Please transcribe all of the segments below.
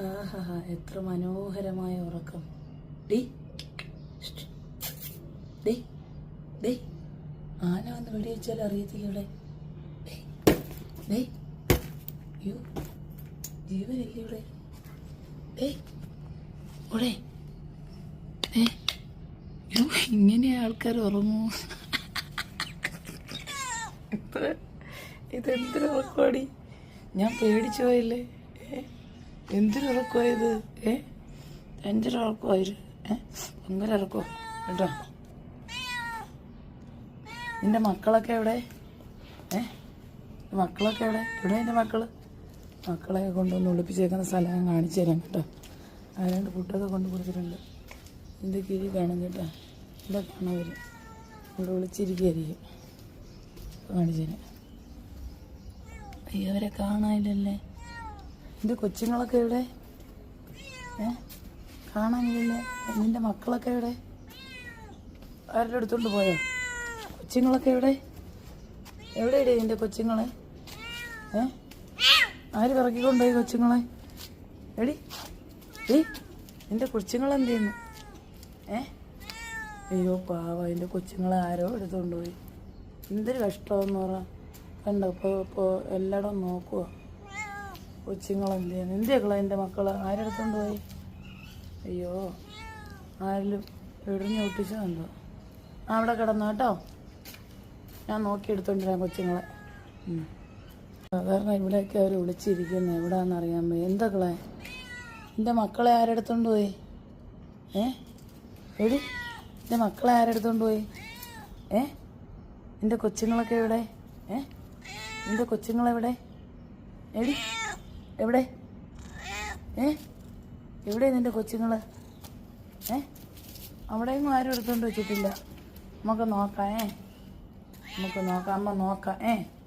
ആഹാ, എത്ര മനോഹരമായ ഉറക്കം. ഡി ഡേ ഡേ ആന വന്ന് വെടിവെച്ചാൽ അറിയത്തില്ല. ഇവിടെ യോ ജീവനില്ല ഇവിടെ. ഇവിടെ യോ ഇങ്ങനെ ആൾക്കാർ ഉറങ്ങൂ. ഇതെന്തൊരു ഉറക്കമാടി, ഞാൻ പേടിച്ചു പോയില്ലേ. എന്തൊരു ഉറക്കമായത്. ഭയങ്കര ഉറക്കമായിരുന്നു. ഭയങ്കര ഉറക്കോ കേട്ടോ. നിന്റെ മക്കളൊക്കെ എവിടെ? മക്കളൊക്കെ എവിടെ? എവിടെ എൻ്റെ മക്കളെ കൊണ്ടുവന്ന് ഒളിപ്പിച്ചേക്കുന്ന സ്ഥലം ഞാൻ കാണിച്ചു തരാം കേട്ടോ. ആരാണ്ട് ഫുഡൊക്കെ കൊണ്ട് കൊടുത്തിട്ടുണ്ട്. എൻ്റെ കിഴി കാണും കേട്ടോ. ഇവിടെ കാണാൻ വരും. ഇവിടെ വിളിച്ചിരിക്കുകയായിരിക്കും. കാണിച്ചു തരാം. അയ്യോ, അവരെ കാണാനില്ലല്ലേ. എൻ്റെ കൊച്ചുങ്ങളൊക്കെ എവിടെ? കാണാനില്ലല്ലേ. നിൻ്റെ മക്കളൊക്കെ എവിടെ? ആരുടെ അടുത്തോണ്ട് പോയോ? കൊച്ചുങ്ങളൊക്കെ എവിടെയിടേ നിൻ്റെ കൊച്ചുങ്ങളെ? ആര് പിറക്കിക്കൊണ്ടുപോയി കൊച്ചുങ്ങളെ? എടി നിൻ്റെ കൊച്ചുങ്ങളെന്ത് ചെയ്യുന്നു? അയ്യോ പാവ, എൻ്റെ കൊച്ചുങ്ങളെ ആരോ എടുത്തുകൊണ്ടുപോയി. എന്തൊരു കഷ്ടമെന്ന് പറ. കണ്ടോ ഇപ്പോൾ എല്ലായിടും നോക്കുക. കൊച്ചുങ്ങളെന്ത് ചെയ്യുന്നു? എന്തിയാക്കളെ എൻ്റെ മക്കൾ ആരെടുത്തുകൊണ്ട് പോയി? അയ്യോ, ആരെങ്കിലും എറിഞ്ഞ് ഒട്ടിച്ചതുണ്ടോ? അവിടെ കിടന്നു കേട്ടോ. ഞാൻ നോക്കി എടുത്തോണ്ടിരാം കൊച്ചുങ്ങളെ. സാധാരണ ഇവിടെയൊക്കെ അവർ വിളിച്ചിരിക്കുന്നത് എവിടാന്നറിയാൻ പോയി. എന്തൊക്കെ എൻ്റെ മക്കളെ ആരെടുത്തോണ്ട് പോയി? എടി എൻ്റെ മക്കളെ ആരെടുത്തോണ്ട് പോയി? എൻ്റെ കൊച്ചുങ്ങളൊക്കെ എവിടെ? എൻ്റെ കൊച്ചുങ്ങളെവിടെ? എടി എവിടെ? എവിടെ നിൻ്റെ കൊച്ചുങ്ങൾ? അവിടെയൊന്നും ആരും എടുത്തോണ്ട് വെച്ചിട്ടില്ല. നമുക്ക് നോക്കാം. അമ്മ നോക്കാം.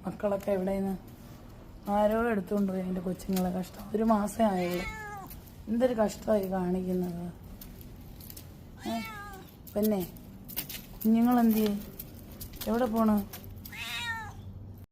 മക്കളൊക്കെ എവിടെയെന്ന് ആരോ എടുത്തുകൊണ്ട് പോയി എൻ്റെ കൊച്ചുങ്ങളെ. കഷ്ടം, 1 മാസമേ ആയുള്ളൂ. എന്തൊരു കഷ്ടമായി കാണിക്കുന്നത്. പിന്നെ കുഞ്ഞുങ്ങളെന്ത് ചെയ്യും? എവിടെ പോണ്?